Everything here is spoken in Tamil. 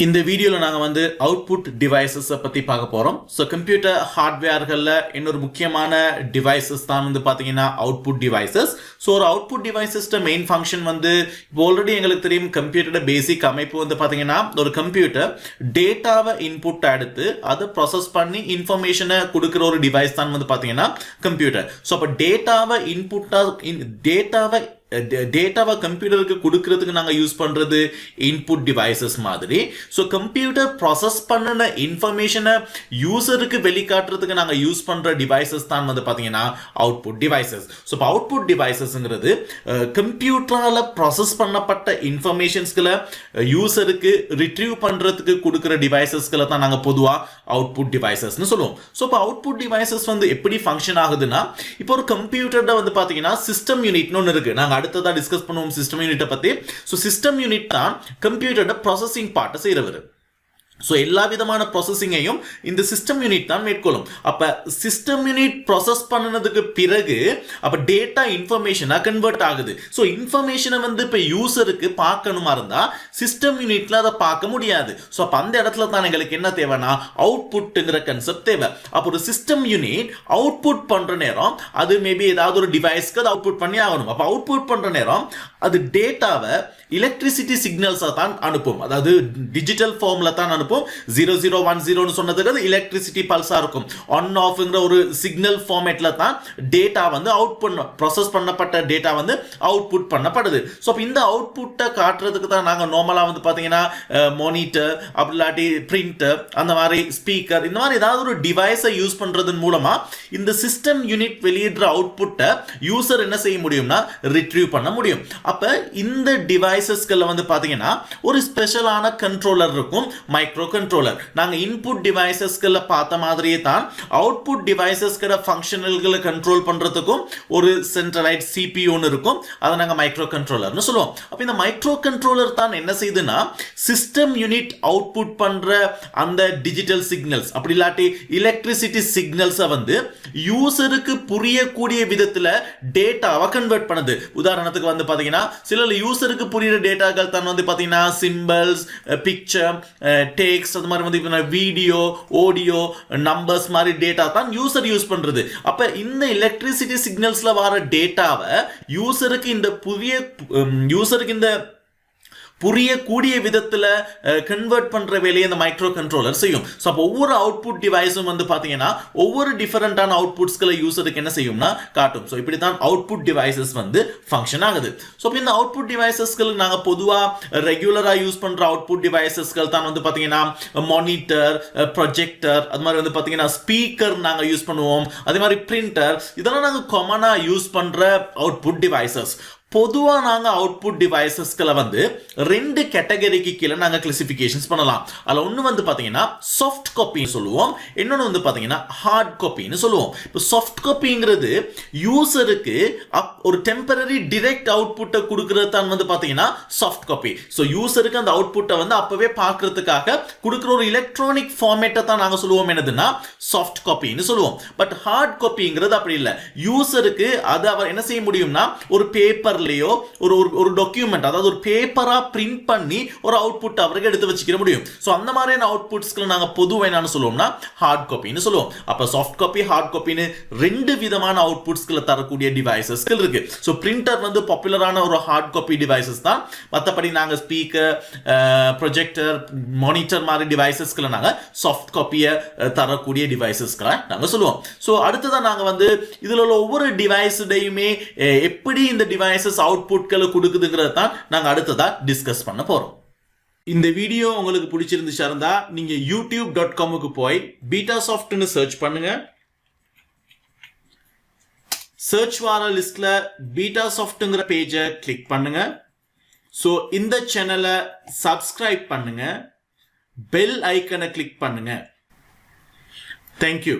இந்த வீடியோல நாங்க வந்து அவுட்புட் டிவைசஸ் பத்தி பார்க்க போறோம். ஸோ கம்ப்யூட்டர் ஹார்ட்வேர்கள்ல இன்னொரு முக்கியமான டிவைசஸ் தான் வந்து பாத்தீங்கன்னா அவுட்புட் டிவைசஸ். ஸோ ஒரு அவுட்புட் டிவைசஸ்ட மெயின் ஃபங்க்ஷன் வந்து இப்போ ஆல்ரெடி எங்களுக்கு தெரியும். கம்ப்யூட்டரோட பேசிக் அமைப்பு வந்து பாத்தீங்கன்னா ஒரு கம்ப்யூட்டர் டேட்டாவை இன்புட் எடுத்து அதை ப்ராசஸ் பண்ணி இன்ஃபர்மேஷனை கொடுக்குற ஒரு டிவைஸ் தான் வந்து பாத்தீங்கன்னா கம்ப்யூட்டர். ஸோ அப்போ டேட்டாவை கம்ப்யூட்டருக்கு கொடுக்கறதுக்கு நாங்கள் யூஸ் பண்ணுறது இன்புட் டிவைசஸ் மாதிரி. ஸோ கம்ப்யூட்டர் ப்ராசஸ் பண்ணின இன்ஃபர்மேஷனை யூசருக்கு வெளிக்காட்டுறதுக்கு நாங்கள் யூஸ் பண்ணுற டிவைசஸ் தான் வந்து பார்த்தீங்கன்னா அவுட்புட் டிவைசஸ். ஸோ இப்போ அவுட்புட் டிவைசஸ்ங்கிறது கம்ப்யூட்டரால் ப்ராசஸ் பண்ணப்பட்ட இன்ஃபர்மேஷன்ஸ்களை யூசருக்கு ரிட்ரீவ் பண்ணுறதுக்கு கொடுக்குற டிவைசஸ்களை தான் நாங்கள் பொதுவாக அவுட்புட் டிவைசஸ்னு சொல்லுவோம். ஸோ இப்போ அவுட்புட் டிவைசஸ் வந்து எப்படி ஃபங்க்ஷன் ஆகுதுன்னா, இப்போ ஒரு கம்ப்யூட்டர்ல வந்து பார்த்தீங்கன்னா சிஸ்டம் யூனிட்னு ஒன்று இருக்கு. நாங்கள் அடுத்ததா டிஸ்கஸ் பண்ணுவோம் சிஸ்டம் யூனிட்டை பத்தி. ஸோ சிஸ்டம் யூனிட் தான் கம்ப்யூட்டரோட ப்ராசஸிங் பார்ட்டை செய்யறவர். ஸோ எல்லா விதமான ப்ராசஸிங்கையும் இந்த சிஸ்டம் யூனிட் தான் மேற்கொள்ளும். அப்போ சிஸ்டம் யூனிட் ப்ராசஸ் பண்ணதுக்கு பிறகு அப்போ டேட்டா இன்ஃபர்மேஷனாக கன்வெர்ட் ஆகுது. ஸோ இன்ஃபர்மேஷனை வந்து இப்போ யூசருக்கு பார்க்கணுமா இருந்தால் சிஸ்டம் யூனிட்ல அதை பார்க்க முடியாது. ஸோ அப்போ அந்த இடத்துல தான் எங்களுக்கு என்ன தேவைன்னா அவுட்புட்டுங்கிற கன்செப்ட் தேவை. அப்போ ஒரு சிஸ்டம் யூனிட் அவுட்புட் பண்ணுற நேரம் அது மேபி ஏதாவது ஒரு டிவைஸ்க்கு அதை அவுட்புட் பண்ணி ஆகணும். அப்போ அவுட்புட் பண்ணுற நேரம் அது டேட்டாவை எலக்ட்ரிசிட்டி சிக்னல்ஸாக தான் அனுப்பும். அதாவது டிஜிட்டல் ஃபார்மில் தான் அனுப்பும். 0010 சொன்னதுக்கு எலக்ட்ரிசிட்டி பல்ஸா இருக்கும். ஆன் ஆஃப்ங்கிற ஒரு சிக்னல் ஃபார்மேட்ல தான் டேட்டா வந்து ப்ராசஸ் பண்ணப்பட்ட டேட்டா வந்து அவுட்புட் பண்ணப்படுது. ஸோ இந்த அவுட்புட்டை காட்டுறதுக்கு தான் நாங்கள் நார்மலாக வந்து பார்த்தீங்கன்னா மானிட்டர் அப்படி இல்லாட்டி பிரிண்டர் அந்த மாதிரி ஸ்பீக்கர் இந்த மாதிரி ஏதாவது ஒரு டிவைஸை யூஸ் பண்றதன் மூலமா இந்த சிஸ்டம் யூனிட் வெளியிடுற அவுட்புட்டை யூசர் என்ன செய்ய முடியும்னா ரிட்ரீவ் பண்ண முடியும். அப்ப இந்த டிவைசஸ்களை வந்து பார்த்தீங்கன்னா ஒரு ஸ்பெஷலான கண்ட்ரோலர் இருக்கும், மைக்ரோ கண்ட்ரோலர். நாங்க இன்புட் டிவைசஸ்களை பார்த்த மாதிரியே தான் அவுட்புட் டிவைசஸ்கள ஃபங்க்ஷனல்களை கண்ட்ரோல் பண்றதுக்கும் ஒரு சென்ட்ரலைட் CPU இருக்கும். அதை நாங்க மைக்ரோ கண்ட்ரோலர்னு சொல்லுவோம். அப்ப இந்த மைக்ரோ கண்ட்ரோலர் தான் என்ன செய்யுதுன்னா சிஸ்டம் யூனிட் அவுட்புட் பண்ற அந்த டிஜிட்டல் சிக்னல்ஸ் அப்படி இல்லாட்டி எலக்ட்ரிசிட்டி சிக்னல்ஸை வந்து யூசருக்கு புரியக்கூடிய விதத்துல டேட்டாவை கன்வெர்ட் பண்ணுது. உதாரணத்துக்கு வந்து பாத்தீங்கன்னா சில யூசருக்கு புரியுற டேட்டாக்கள் தான் வந்து பாத்தீங்கன்னா சிம்பிள்ஸ், பிக்சர், டெக்ஸ்ட், அது மாதிரி வந்து வீடியோ, ஆடியோ, நம்பர்ஸ் மாதிரி டேட்டா தான் யூசர் யூஸ் பண்றது. அப்ப இந்த எலக்ட்ரிசிட்டி சிக்னல்ஸ்ல வர டேட்டாவை யூசருக்கு இந்த புரியக்கூடிய விதத்தில் கன்வெர்ட் பண்ற வேலையை இந்த மைக்ரோ கண்ட்ரோலர் செய்யும். ஸோ அப்போ ஒவ்வொரு அவுட்புட் டிவைஸும் வந்து பார்த்தீங்கன்னா ஒவ்வொரு டிஃபரெண்டான அவுட்புட்ஸ்களை யூசருக்கு என்ன செய்யும்னா காட்டும். ஸோ இப்படி தான் அவுட்புட் டிவைசஸ் வந்து ஃபங்க்ஷன் ஆகுது. ஸோ இந்த அவுட்புட் டிவைசஸ்கள் நாங்கள் பொதுவாக ரெகுலராக யூஸ் பண்ணுற அவுட்புட் டிவைசஸ்கள் தான் வந்து பார்த்தீங்கன்னா மானிட்டர், ப்ரொஜெக்டர், அது மாதிரி வந்து பார்த்தீங்கன்னா ஸ்பீக்கர் நாங்கள் யூஸ் பண்ணுவோம். அதே மாதிரி பிரிண்டர், இதெல்லாம் நாங்கள் காமனாக யூஸ் பண்ணுற அவுட்புட் டிவைசஸ். பொதுவாக நாங்கள் அவுட்புட் டிவைசஸ்களை வந்து ரெண்டு கேட்டகரிக்கு கீழே நாங்கள் கிளாசிஃபிகேஷன்ஸ் பண்ணலாம். அதில் ஒன்று வந்து பார்த்தீங்கன்னா சாஃப்ட் காப்பின்னு சொல்லுவோம், இன்னொன்று வந்து பார்த்தீங்கன்னா ஹார்ட் காப்பின்னு சொல்லுவோம். இப்போ சாஃப்ட் காப்பிங்கிறது யூசருக்கு ஒரு டெம்பரரி டிரெக்ட் அவுட்புட்டை கொடுக்கறது தான் வந்து பார்த்தீங்கன்னா சாஃப்ட் காப்பி. ஸோ யூசருக்கு அந்த அவுட்புட்டை வந்து அப்பவே பார்க்கறதுக்காக கொடுக்குற ஒரு எலக்ட்ரானிக் ஃபார்மேட்டை தான் நாங்கள் சொல்லுவோம் என்னதுன்னா சாஃப்ட் காப்பின்னு சொல்லுவோம். பட் ஹார்ட் காப்பிங்கிறது அப்படி இல்லை. யூசருக்கு அது அவர் என்ன செய்ய முடியும்னா ஒரு பேப்பர் ஒரு டாக்குமெண்ட், அதாவது ஒரு பேப்பரா பிரிண்ட் பண்ணி ஒரு அவுட்புட் அவருக்கு எடுத்து வச்சுக்க முடியும். சோ அந்த மாதிரியான அவுட்புட்ஸ்களை நாங்க பொதுவா என்ன சொல்லுவோம்னா ஹார்ட் காப்பின்னு சொல்லுவோம். அப்ப சாஃப்ட் காப்பி, ஹார்ட் காப்பின்னு ரெண்டு விதமான அவுட்புட்ஸ்களை தரக்கூடிய டிவைசஸ் இருக்கு. சோ பிரிண்டர் வந்து பாப்புலரான ஒரு ஹார்ட் காப்பி டிவைசஸ் தான். மற்றபடி நாங்க ஸ்பீக்கர், ப்ரொஜெக்டர், மானிட்டர் மாதிரி டிவைசஸ்களை நாங்க சாஃப்ட் காப்பியை தரக்கூடிய டிவைசஸ்களை நாங்க சொல்லுவோம். சோ அடுத்ததான் நாங்க வந்து இதுல உள்ள ஒவ்வொரு டிவைஸுடையுமே எப்படி இந்த டிவைசஸ் அவுட்புட்களை கொடுக்குதுங்கிறத தான் நாங்க அடுத்ததா டிஸ்கஸ் பண்ண போறோம். இந்த வீடியோ உங்களுக்கு பிடிச்சிருந்துச்சா இருந்தா நீங்க youtube.com போய் பீட்டாசாஃப்ட்னு சர்ச் பண்ணுங்க. சர்ச் வார லிஸ்ட்ல பீட்டாசாஃப்ட்ங்கிற பேஜை கிளிக் பண்ணுங்க. சோ இந்த சேனலை சப்ஸ்கிரைப் பண்ணுங்க, பெல் ஐக்கனை கிளிக் பண்ணுங்க. தேங்க்யூ.